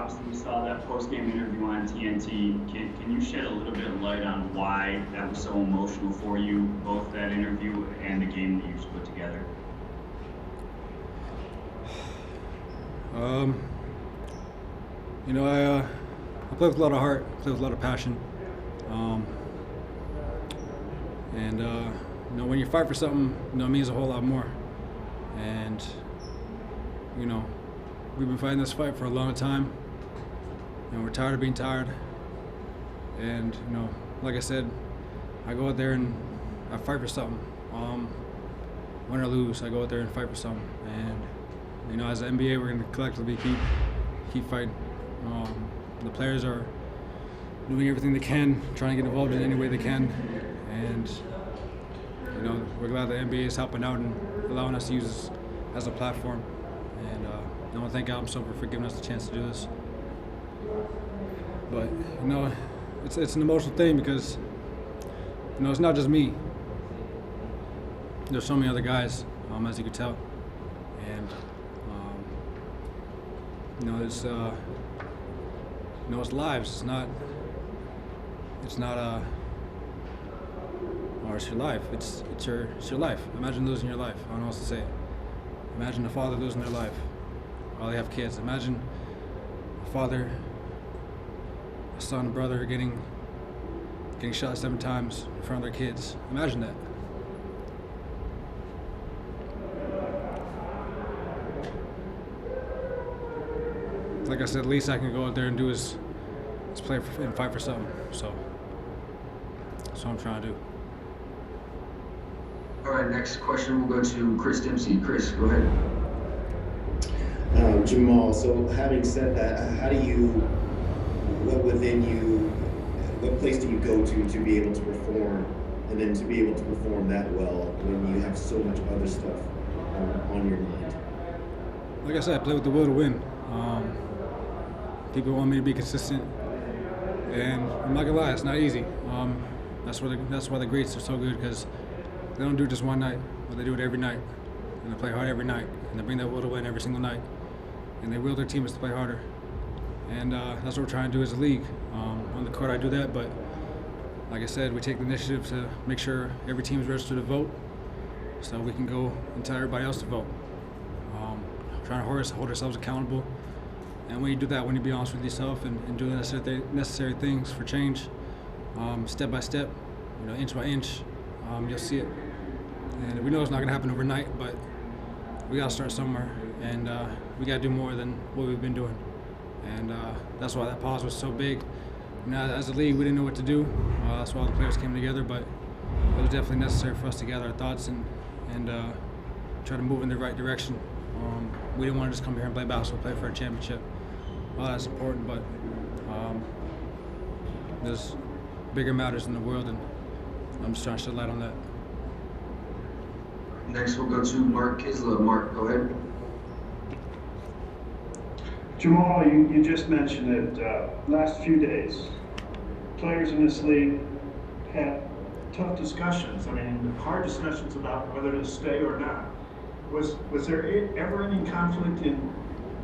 obviously we saw that post-game interview on TNT. Can you shed a little bit of light on why that was so emotional for you, both that interview and the game that you just put together? I play with a lot of heart, play with a lot of passion. When you fight for something, it means a whole lot more. And, we've been fighting this fight for a long time. We're tired of being tired. And, like I said, I go out there and I fight for something. Win or lose, I go out there and fight for something. And, as an NBA, we're going to collectively keep fighting. The players are doing everything they can, trying to get involved in any way they can. And, we're glad the NBA is helping out and allowing us to use this as a platform. And I want to thank Adam Silver for giving us the chance to do this. But, it's an emotional thing because, it's not just me. There's so many other guys, as you could tell. And, it's lives. It's your life. It's your life. Imagine losing your life. I don't know what else to say. Imagine a father losing their life while they have kids. Imagine a father, a son, a brother getting shot 7 times in front of their kids. Imagine that. Like I said, the least I can go out there and do is play and fight for something. So that's what I'm trying to do. All right, next question will go to Chris Dempsey. Chris, go ahead. Jamal, so having said that, what place do you go to be able to perform, and then to be able to perform that well when you have so much other stuff on your mind? Like I said, I play with the will to win. People want me to be consistent, and I'm not gonna lie, it's not easy. That's why the greats are so good, because they don't do it just one night, but they do it every night, and they play hard every night, and they bring that will to win every single night, and they will their teams to play harder. And that's what we're trying to do as a league. On the court, I do that, but like I said, we take the initiative to make sure every team is registered to vote, so we can go and tell everybody else to vote. Trying to hold ourselves accountable. And when you do that, when you be honest with yourself and do the necessary things for change, step by step, inch by inch, you'll see it. And we know it's not going to happen overnight, but we got to start somewhere, and we got to do more than what we've been doing. And that's why that pause was so big. As a league, we didn't know what to do. That's why all the players came together, but it was definitely necessary for us to gather our thoughts and try to move in the right direction. We didn't want to just come here and play basketball, play for a championship. Well, that's important, but there's bigger matters in the world, and I'm just trying to shed light on that. Next, we'll go to Mark Kisla. Mark, go ahead. Jamal, you just mentioned that last few days, players in this league had tough discussions. I mean, hard discussions about whether to stay or not. Was there ever any conflict in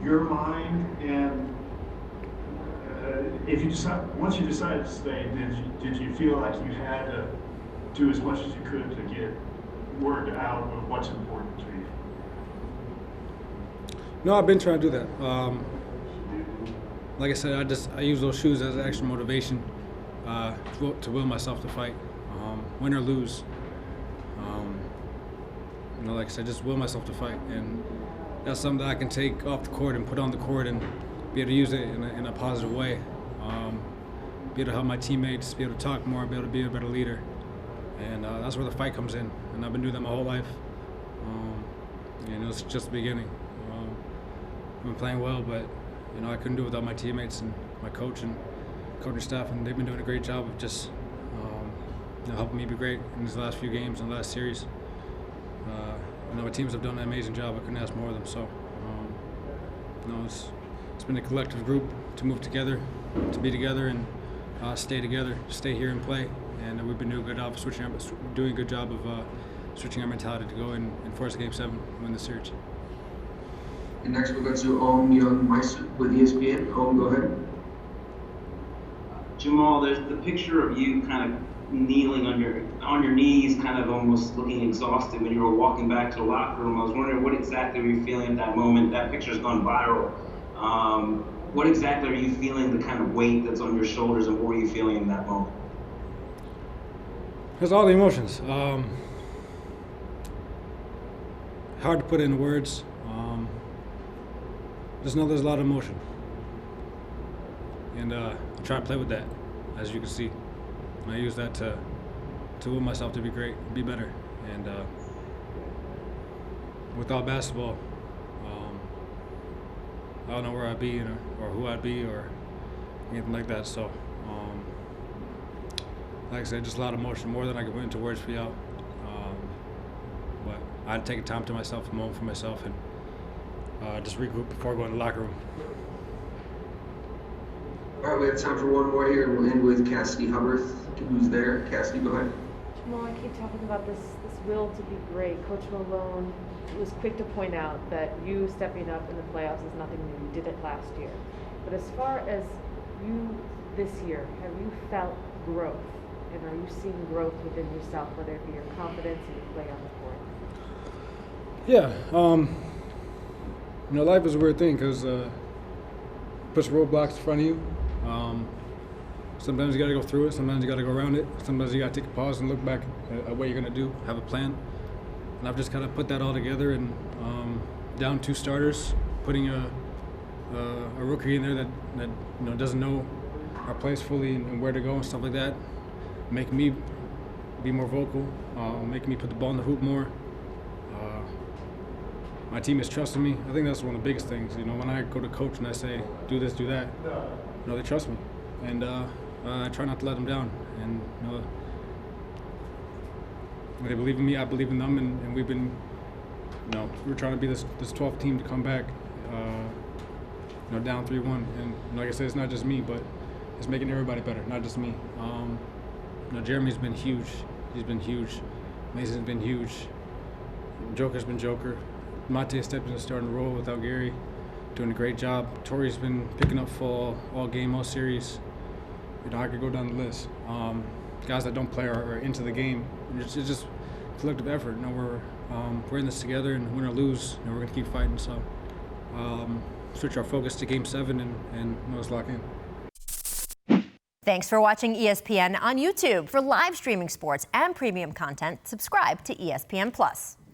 your mind? And once you decided to stay, did you feel like you had to do as much as you could to get word out of what's important to you? No, I've been trying to do that. Like I said, I use those shoes as extra motivation to will myself to fight, win or lose. Like I said, just will myself to fight, and that's something that I can take off the court and put on the court and be able to use it in a positive way. Be able to help my teammates, be able to talk more, be able to be a better leader, and that's where the fight comes in. And I've been doing that my whole life. It's just the beginning. I've been playing well, but I couldn't do it without my teammates and my coach and coaching staff, and they've been doing a great job of just helping me be great in these last few games and last series. My teams have done an amazing job. I couldn't ask more of them. So, it's been a collective group to move together, to be together, and stay together, stay here and play. And we've been doing a good job of switching our mentality to go and force Game 7 and win the series. And next we'll go to Young Meister with ESPN. Go ahead. Jamal, there's the picture of you kind of kneeling on your knees, kind of almost looking exhausted when you were walking back to the locker room. I was wondering what exactly were you feeling at that moment? That picture's gone viral. What exactly are you feeling, the kind of weight that's on your shoulders, and what were you feeling in that moment? It's all the emotions. Hard to put into words. Just know there's a lot of emotion. And I try to play with that, as you can see. And I use that to will myself to be great, be better. And without basketball, I don't know where I'd be or who I'd be or anything like that. So, like I said, just a lot of emotion, more than I can put into words for y'all. But I'd take time to myself, a moment for myself, and just regroup before going to the locker room. All right, we have time for one more here, and we'll end with Cassidy Hubbard, who's there. Cassidy, go ahead. Jamal, I keep talking about this will to be great. Coach Malone was quick to point out that you stepping up in the playoffs is nothing new. You did it last year. But as far as you this year, have you felt growth? And are you seeing growth within yourself, whether it be your confidence and your play on the court? Yeah, life is a weird thing because puts roadblocks in front of you. Sometimes you got to go through it. Sometimes you got to go around it. Sometimes you got to take a pause and look back at what you're going to do, have a plan. And I've just kind of put that all together and down 2 starters, putting a rookie in there that doesn't know our place fully and where to go and stuff like that. Making me be more vocal, making me put the ball in the hoop more. My team is trusting me. I think that's one of the biggest things. When I go to coach and I say, do this, do that, they trust me. And I try not to let them down. And when they believe in me, I believe in them. And we've been, we're trying to be this 12th team to come back, down 3-1. And like I said, it's not just me, but it's making everybody better, not just me. Jeremy's been huge. He's been huge. Mason's been huge. Joker's been Joker. Mate stepped in the starting role without Gary, doing a great job. Tori's been picking up full all game, all series. I could go down the list. Guys that don't play are into the game. It's just collective effort. We're in this together, and win or lose, we're going to keep fighting. So switch our focus to Game 7 and let's lock in. Thanks for watching ESPN on YouTube. For live streaming sports and premium content, subscribe to ESPN+.